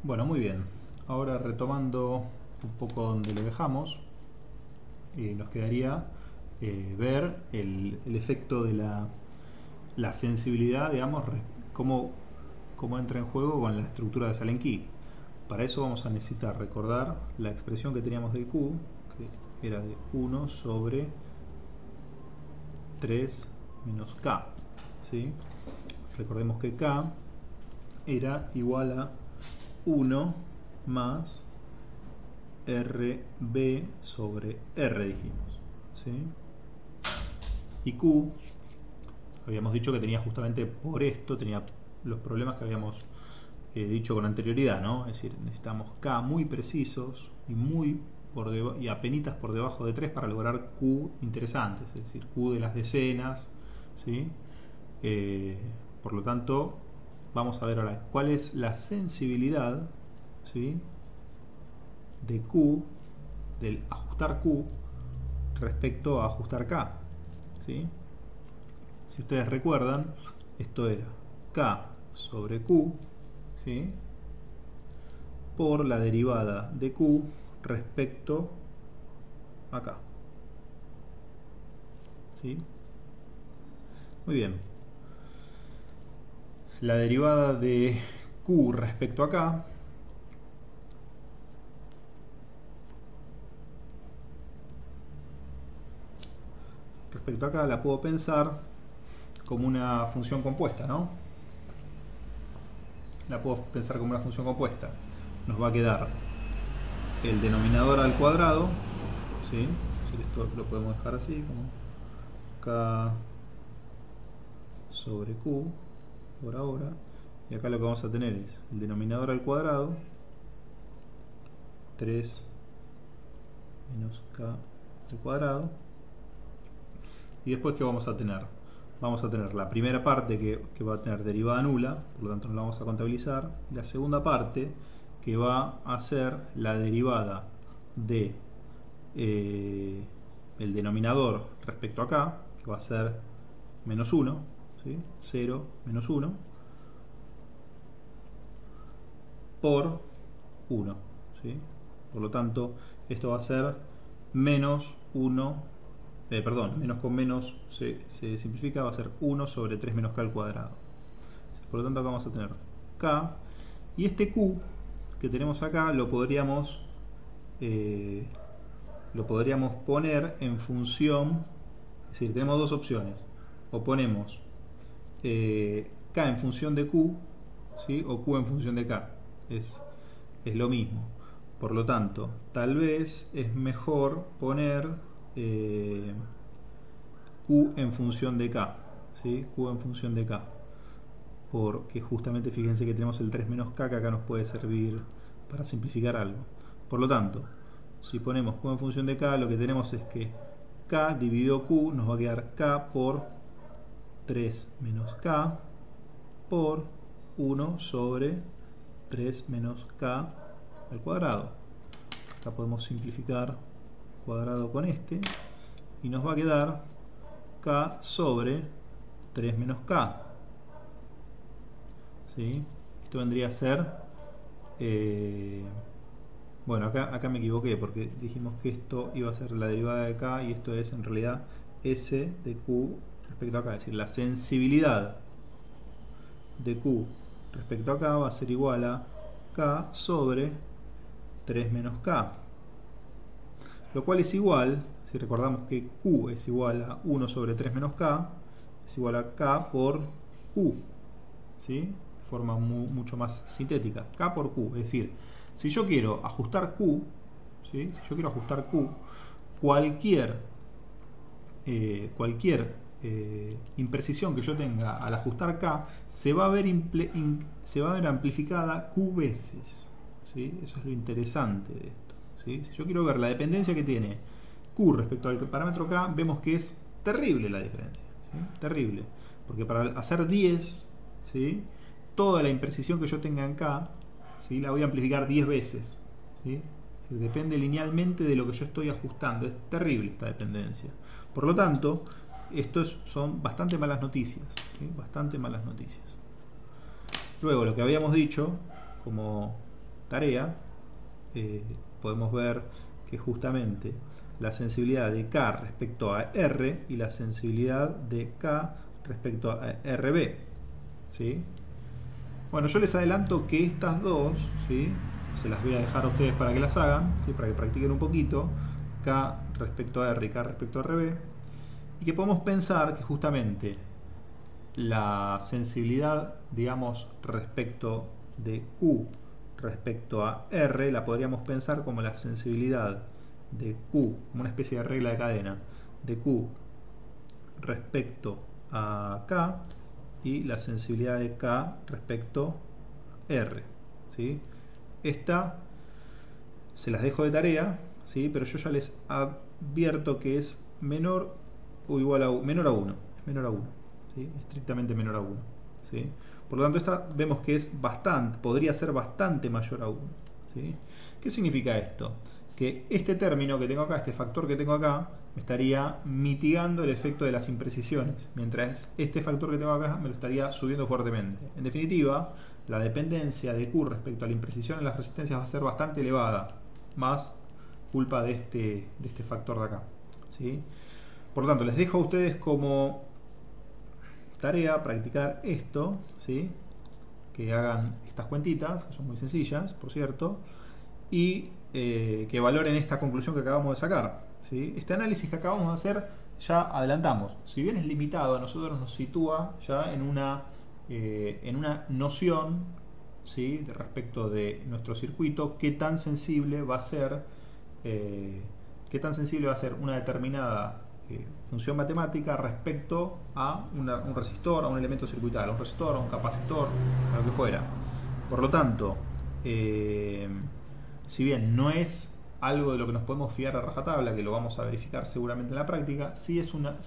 Bueno, muy bien. Ahora retomando un poco donde lo dejamos, nos quedaría ver el efecto de la sensibilidad, digamos, cómo entra en juego con la estructura de Salenky. Para eso vamos a necesitar recordar la expresión que teníamos del Q, que era de 1 sobre 3 menos K. ¿Sí? Recordemos que K era igual a 1 más RB sobre R, dijimos. ¿Sí? Y Q, habíamos dicho que tenía justamente por esto, tenía los problemas que habíamos dicho con anterioridad, ¿no? Es decir, necesitamos K muy precisos y apenitas por debajo de 3 para lograr Q interesantes, es decir, Q de las decenas, ¿sí? Por lo tanto, vamos a ver ahora cuál es la sensibilidad, ¿sí?, de Q, del ajustar Q respecto a ajustar K. ¿Sí? Si ustedes recuerdan, esto era K sobre Q, ¿sí?, por la derivada de Q respecto a K. ¿Sí? Muy bien. La derivada de Q respecto a K la puedo pensar como una función compuesta, ¿no? La puedo pensar como una función compuesta. Nos va a quedar el denominador al cuadrado, ¿sí? Esto lo podemos dejar así, como K sobre Q por ahora. Y acá lo que vamos a tener es el denominador al cuadrado, 3 menos K al cuadrado. Y después, ¿qué vamos a tener? Vamos a tener la primera parte que va a tener derivada nula, por lo tanto no la vamos a contabilizar. Y la segunda parte, que va a ser la derivada de el denominador respecto a K, que va a ser menos 1, ¿sí? 0 menos 1 por 1, ¿sí? Por lo tanto, esto va a ser menos 1, menos con menos se simplifica, va a ser 1 sobre 3 menos K al cuadrado. Por lo tanto, acá vamos a tener K, y este Q que tenemos acá lo podríamos poner en función, es decir, tenemos dos opciones: o ponemos K en función de Q, ¿sí?, o Q en función de K. Es lo mismo. Por lo tanto, tal vez es mejor poner Q en función de K, ¿sí? Q en función de K, porque justamente fíjense que tenemos el 3 menos K, que acá nos puede servir para simplificar algo. Por lo tanto, si ponemos Q en función de K, lo que tenemos es que K dividido Q nos va a quedar K por 3 menos K por 1 sobre 3 menos K al cuadrado. Acá podemos simplificar cuadrado con este y nos va a quedar K sobre 3 menos K. ¿Sí? Esto vendría a ser bueno, acá me equivoqué porque dijimos que esto iba a ser la derivada de K, y esto es en realidad S de Q respecto a K. Es decir, la sensibilidad de Q respecto a K va a ser igual a K sobre 3 menos K. Lo cual es igual, si recordamos que Q es igual a 1 sobre 3 menos K, es igual a K por Q. ¿Sí? De forma mucho más sintética. K por Q. Es decir, si yo quiero ajustar Q, ¿sí?, si yo quiero ajustar Q, cualquier imprecisión que yo tenga al ajustar K se va a ver amplificada Q veces. ¿Sí? Eso es lo interesante de esto. ¿Sí? Si yo quiero ver la dependencia que tiene Q respecto al parámetro K, vemos que es terrible la diferencia. ¿Sí? Terrible. Porque para hacer 10, ¿sí?, toda la imprecisión que yo tenga en K, ¿sí?, la voy a amplificar 10 veces. ¿Sí? Depende linealmente de lo que yo estoy ajustando. Es terrible esta dependencia. Por lo tanto, estos son bastante malas noticias. ¿Sí? Bastante malas noticias. Luego, lo que habíamos dicho como tarea, podemos ver que justamente la sensibilidad de K respecto a R y la sensibilidad de K respecto a RB, ¿sí? Bueno, yo les adelanto que estas dos, ¿sí?, se las voy a dejar a ustedes para que las hagan, ¿sí?, para que practiquen un poquito, K respecto a R y K respecto a RB, y que podemos pensar que justamente la sensibilidad, digamos, respecto de Q respecto a R, la podríamos pensar como la sensibilidad de Q, como una especie de regla de cadena, de Q respecto a K y la sensibilidad de K respecto a R, ¿sí? Esta se las dejo de tarea, ¿sí?, pero yo ya les advierto que es menor o igual a menor a 1, ¿sí?, estrictamente menor a 1, ¿sí? Por lo tanto, esta vemos que es bastante, podría ser bastante mayor a 1, ¿sí? ¿Qué significa esto? Que este término que tengo acá, este factor que tengo acá, me estaría mitigando el efecto de las imprecisiones, mientras este factor que tengo acá me lo estaría subiendo fuertemente. En definitiva, la dependencia de Q respecto a la imprecisión en las resistencias va a ser bastante elevada, más culpa de este factor de acá, ¿sí? Por lo tanto, les dejo a ustedes como tarea practicar esto, ¿sí?, que hagan estas cuentitas, que son muy sencillas, por cierto, y que valoren esta conclusión que acabamos de sacar, ¿sí? Este análisis que acabamos de hacer, ya adelantamos, si bien es limitado, a nosotros nos sitúa ya en una noción, ¿sí?, respecto de nuestro circuito, qué tan sensible va a ser una determinada función matemática respecto a un resistor, a un elemento circuital, a un resistor, a un capacitor, a lo que fuera. Por lo tanto, si bien no es algo de lo que nos podemos fiar a rajatabla, que lo vamos a verificar seguramente en la práctica, sí es una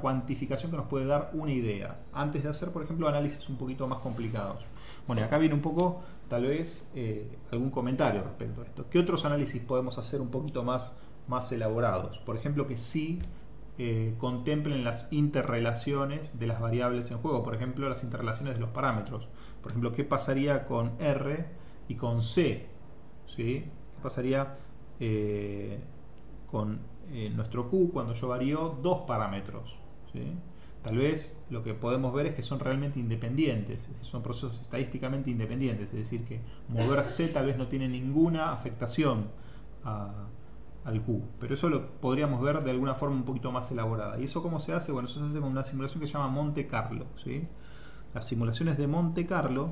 cuantificación que nos puede dar una idea, antes de hacer, por ejemplo, análisis un poquito más complicados. Bueno, y acá viene un poco, tal vez, algún comentario respecto a esto. ¿Qué otros análisis podemos hacer un poquito más elaborados? Por ejemplo, que sí contemplen las interrelaciones de las variables en juego, por ejemplo, las interrelaciones de los parámetros. Por ejemplo, ¿qué pasaría con R y con C? ¿Sí? ¿Qué pasaría con nuestro Q cuando yo varío dos parámetros? ¿Sí? Tal vez lo que podemos ver es que son realmente independientes, es decir, son procesos estadísticamente independientes, es decir, que mover C tal vez no tiene ninguna afectación al Q, pero eso lo podríamos ver de alguna forma un poquito más elaborada. ¿Y eso cómo se hace? Bueno, eso se hace con una simulación que se llama Monte Carlo, ¿sí? Las simulaciones de Monte Carlo,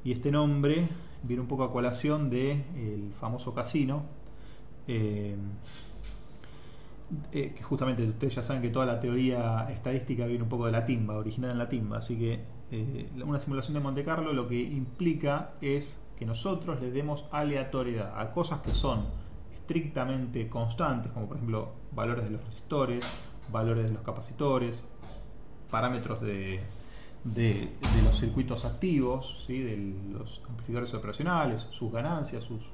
y este nombre viene un poco a colación del famoso casino, que justamente ustedes ya saben que toda la teoría estadística viene un poco de la timba, originada en la timba, así que una simulación de Monte Carlo lo que implica es que nosotros le demos aleatoriedad a cosas que son estrictamente constantes, como por ejemplo valores de los resistores, valores de los capacitores, parámetros de los circuitos activos, ¿sí?, de los amplificadores operacionales, sus ganancias, sus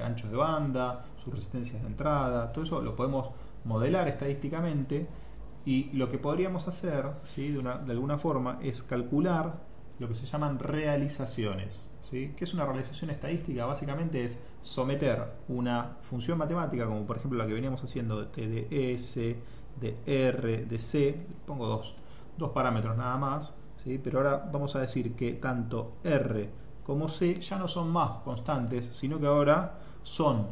anchos de banda, sus resistencias de entrada, todo eso lo podemos modelar estadísticamente, y lo que podríamos hacer, ¿sí?, de alguna forma, es calcular lo que se llaman realizaciones, ¿sí? ¿Qué es una realización estadística? Básicamente es someter una función matemática, como por ejemplo la que veníamos haciendo de T de S, de R, de C, pongo dos parámetros nada más, ¿sí? Pero ahora vamos a decir que tanto R como C ya no son más constantes, sino que ahora son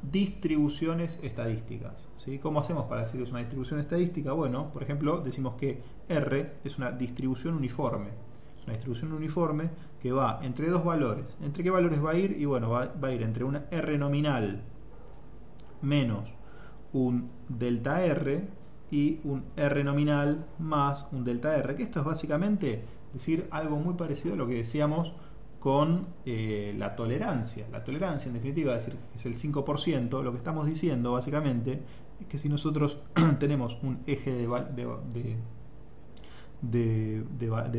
distribuciones estadísticas, ¿sí? ¿Cómo hacemos para decir que es una distribución estadística? Bueno, por ejemplo, decimos que R es una distribución uniforme. Es una distribución uniforme que va entre dos valores. ¿Entre qué valores va a ir? Y bueno, va a ir entre una R nominal menos un delta R y un R nominal más un delta R, que esto es básicamente decir algo muy parecido a lo que decíamos con la tolerancia. La tolerancia, en definitiva, es decir, que es el 5%. Lo que estamos diciendo, básicamente, es que si nosotros tenemos un eje de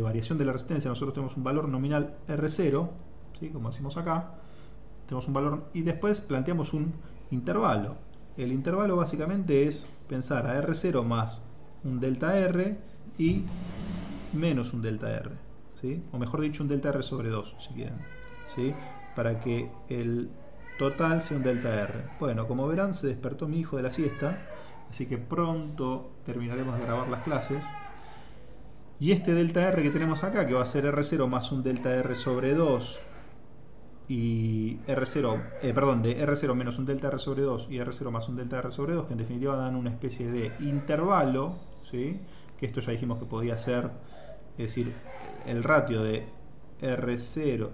variación de la resistencia, nosotros tenemos un valor nominal R0, ¿sí?, como decimos acá, tenemos un valor, y después planteamos un intervalo. El intervalo básicamente es pensar a R0 más un delta R y menos un delta R, ¿sí? O mejor dicho, un delta R sobre 2, si quieren, ¿sí? Para que el total sea un delta R. Bueno, como verán, se despertó mi hijo de la siesta, así que pronto terminaremos de grabar las clases. Y este delta R que tenemos acá, que va a ser R0 más un delta R sobre 2, y R0, de R0 menos un delta R sobre 2 y R0 más un delta R sobre 2, que en definitiva dan una especie de intervalo, ¿sí? Que esto ya dijimos que podía ser, es decir, el ratio de R0,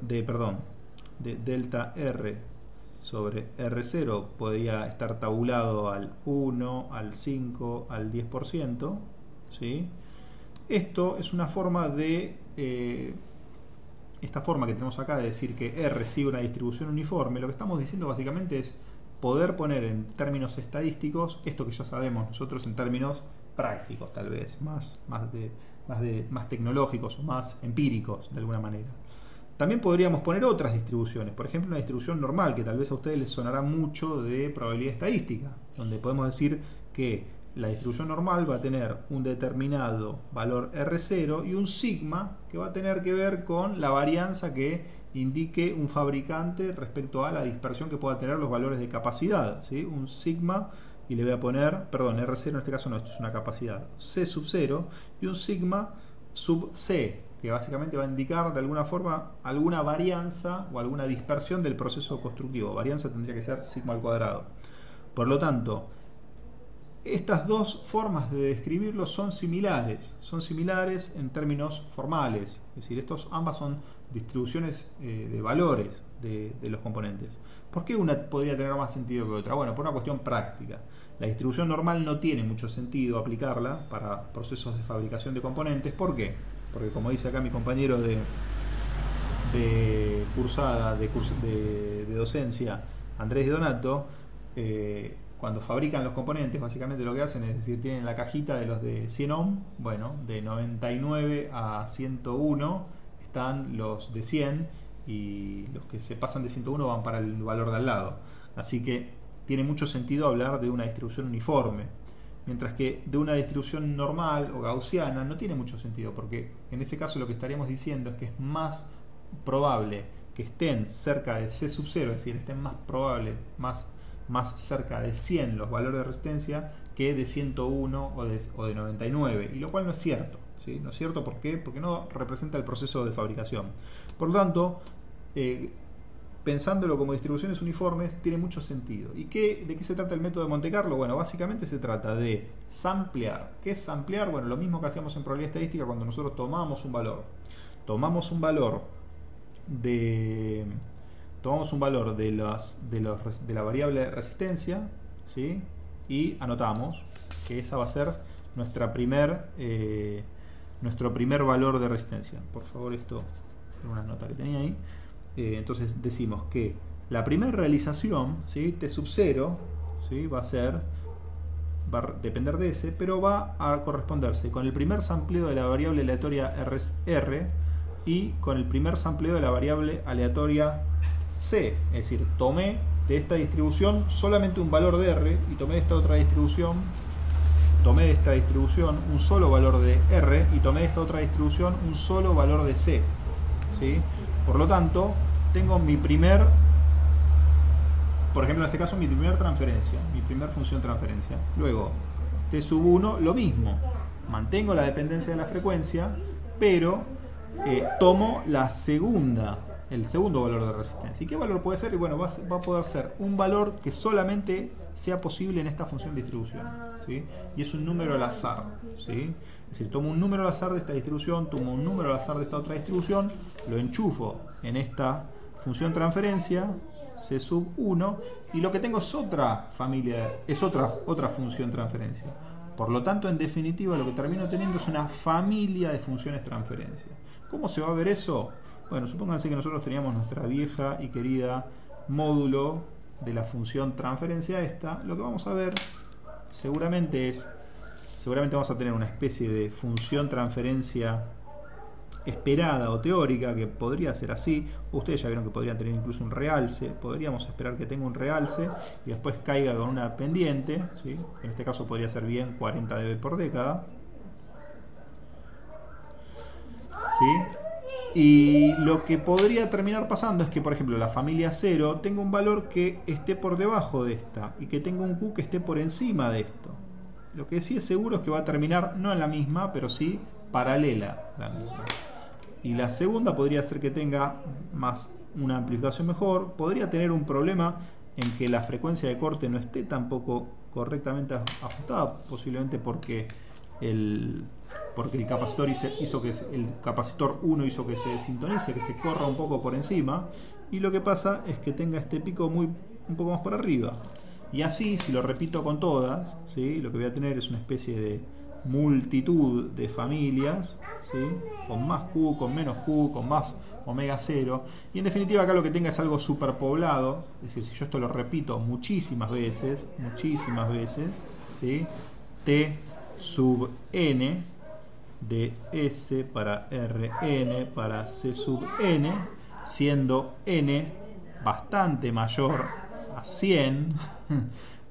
de delta R sobre R0 podía estar tabulado al 1, al 5, al 10%, ¿sí? Esto es una forma de... esta forma que tenemos acá de decir que R sigue una distribución uniforme, lo que estamos diciendo básicamente es poder poner en términos estadísticos esto que ya sabemos nosotros en términos prácticos, tal vez, más tecnológicos o más empíricos de alguna manera. También podríamos poner otras distribuciones, por ejemplo una distribución normal, que tal vez a ustedes les sonará mucho de probabilidad estadística, donde podemos decir que la distribución normal va a tener un determinado valor R0 y un sigma que va a tener que ver con la varianza que indique un fabricante respecto a la dispersión que pueda tener los valores de capacidad, ¿sí? Un sigma, y le voy a poner, perdón, R0 en este caso no, esto es una capacidad, C sub 0, y un sigma sub C, que básicamente va a indicar de alguna forma alguna varianza o alguna dispersión del proceso constructivo. Varianza tendría que ser sigma al cuadrado. Por lo tanto, estas dos formas de describirlo son similares en términos formales, es decir, ambas son distribuciones de valores de los componentes. ¿Por qué una podría tener más sentido que otra? Bueno, por una cuestión práctica. La distribución normal no tiene mucho sentido aplicarla para procesos de fabricación de componentes. ¿Por qué? Porque como dice acá mi compañero de cursada, de docencia, Andrés Di Donato, cuando fabrican los componentes, básicamente lo que hacen es decir, tienen la cajita de los de 100 ohm, bueno, de 99 a 101 están los de 100 y los que se pasan de 101 van para el valor de al lado. Así que tiene mucho sentido hablar de una distribución uniforme, mientras que de una distribución normal o gaussiana no tiene mucho sentido, porque en ese caso lo que estaríamos diciendo es que es más probable que estén cerca de C sub 0, es decir, estén más probables, más cerca de 100 los valores de resistencia que de 101 o de 99, y lo cual no es cierto, ¿sí? No es cierto, ¿por qué? Porque no representa el proceso de fabricación. Por lo tanto, pensándolo como distribuciones uniformes, tiene mucho sentido. ¿Y de qué se trata el método de Monte Carlo? Bueno, básicamente se trata de samplear. ¿Qué es samplear? Bueno, lo mismo que hacíamos en probabilidad estadística cuando nosotros tomamos un valor. Tomamos un valor de la variable resistencia, ¿sí? Y anotamos que esa va a ser nuestro primer valor de resistencia. Por favor, esto es una nota que tenía ahí. Entonces decimos que la primera realización, ¿sí? T sub 0, ¿sí? va a depender de ese, pero va a corresponderse con el primer sampleo de la variable aleatoria R y con el primer sampleo de la variable aleatoria C, es decir, tomé de esta distribución solamente un valor de R y tomé de esta distribución un solo valor de R y tomé de esta otra distribución un solo valor de C, ¿sí? Por lo tanto, tengo por ejemplo en este caso mi primera transferencia, mi primer función transferencia. Luego, T sub 1, lo mismo, mantengo la dependencia de la frecuencia, pero tomo el segundo valor de resistencia. ¿Y qué valor puede ser? Y bueno, va a poder ser un valor que solamente sea posible en esta función de distribución, ¿sí? Y es un número al azar, ¿sí? Es decir, tomo un número al azar de esta distribución, tomo un número al azar de esta otra distribución, lo enchufo en esta función transferencia, C sub 1, y lo que tengo es otra función transferencia. Por lo tanto, en definitiva, lo que termino teniendo es una familia de funciones transferencia. ¿Cómo se va a ver eso? Bueno, supónganse que nosotros teníamos nuestra vieja y querida módulo de la función transferencia esta. Lo que vamos a ver seguramente vamos a tener una especie de función transferencia esperada o teórica, que podría ser así. Ustedes ya vieron que podrían tener incluso un realce. Podríamos esperar que tenga un realce y después caiga con una pendiente, ¿sí? En este caso podría ser bien 40 dB por década, ¿sí? Y lo que podría terminar pasando es que, por ejemplo, la familia 0 tenga un valor que esté por debajo de esta y que tenga un Q que esté por encima de esto. Lo que sí es seguro es que va a terminar no en la misma, pero sí paralela a la misma. Y la segunda podría ser que tenga más una amplificación mejor. Podría tener un problema en que la frecuencia de corte no esté tampoco correctamente ajustada, posiblemente porque el capacitor el capacitor 1 hizo que se sintonice, que se corra un poco por encima, y lo que pasa es que tenga este pico un poco más por arriba. Y así, si lo repito con todas, ¿sí? Lo que voy a tener es una especie de multitud de familias, ¿sí? Con más Q, con menos Q, con más omega 0, y en definitiva acá lo que tenga es algo superpoblado. Es decir, si yo esto lo repito muchísimas veces, ¿sí? T sub n de S para Rn para C sub n, siendo n bastante mayor a 100,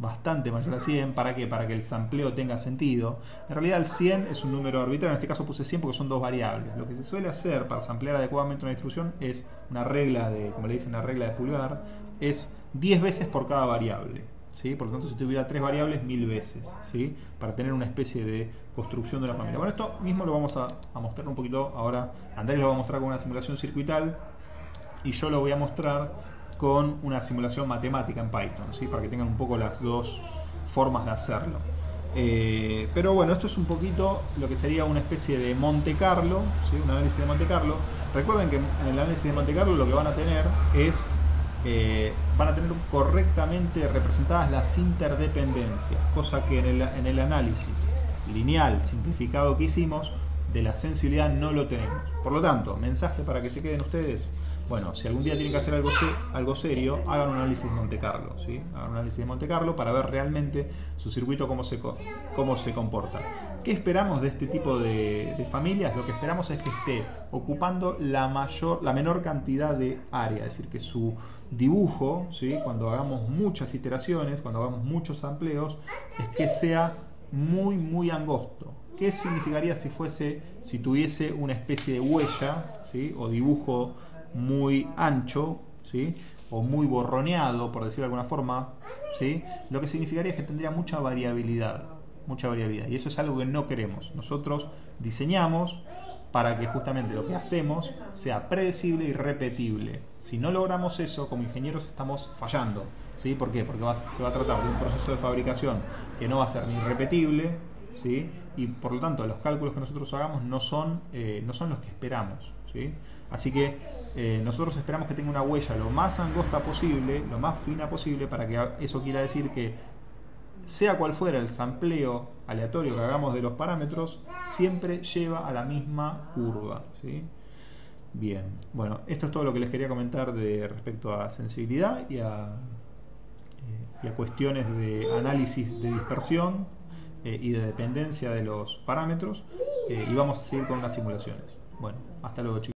bastante mayor a 100, ¿para qué? Para que el sampleo tenga sentido. En realidad el 100 es un número arbitrario, en este caso puse 100 porque son dos variables. Lo que se suele hacer para samplear adecuadamente una distribución es una regla de, como le dicen, una regla de pulgar, es 10 veces por cada variable, ¿sí? Por lo tanto, si tuviera 3 variables, 1000 veces, ¿sí? Para tener una especie de construcción de una familia. Bueno, esto mismo lo vamos a mostrar un poquito ahora. Andrés lo va a mostrar con una simulación circuital y yo lo voy a mostrar con una simulación matemática en Python, ¿sí? Para que tengan un poco las dos formas de hacerlo. Pero bueno, esto es un poquito lo que sería una especie de Monte Carlo, ¿sí? Un análisis de Monte Carlo. Recuerden que en el análisis de Monte Carlo lo que van a tener es van a tener correctamente representadas las interdependencias, cosa que en el análisis lineal simplificado que hicimos de la sensibilidad no lo tenemos. Por lo tanto, mensaje para que se queden ustedes: bueno, si algún día tienen que hacer algo serio, hagan un análisis de Monte Carlo, ¿sí? Hagan un análisis de Monte Carlo para ver realmente su circuito cómo se comporta. ¿Qué esperamos de este tipo de familias? Lo que esperamos es que esté ocupando la menor cantidad de área, es decir, que su dibujo, ¿sí? Cuando hagamos muchas iteraciones, cuando hagamos muchos amplios, es que sea muy angosto. ¿Qué significaría si tuviese una especie de huella, ¿sí? O dibujo muy ancho, ¿sí? O muy borroneado, por decirlo de alguna forma, ¿sí? Lo que significaría es que tendría mucha variabilidad, y eso es algo que no queremos. Nosotros diseñamos para que justamente lo que hacemos sea predecible y repetible. Si no logramos eso, como ingenieros estamos fallando, ¿sí? ¿Por qué? Porque se va a tratar de un proceso de fabricación que no va a ser ni repetible, ¿sí? Y por lo tanto los cálculos que nosotros hagamos no son los que esperamos, ¿sí? Así que nosotros esperamos que tenga una huella lo más angosta posible, lo más fina posible, para que eso quiera decir que sea cual fuera el sampleo aleatorio que hagamos de los parámetros, siempre lleva a la misma curva, ¿sí? Bien, bueno, esto es todo lo que les quería comentar respecto a sensibilidad y a cuestiones de análisis de dispersión y de dependencia de los parámetros, y vamos a seguir con unas simulaciones. Bueno, hasta luego, chicos.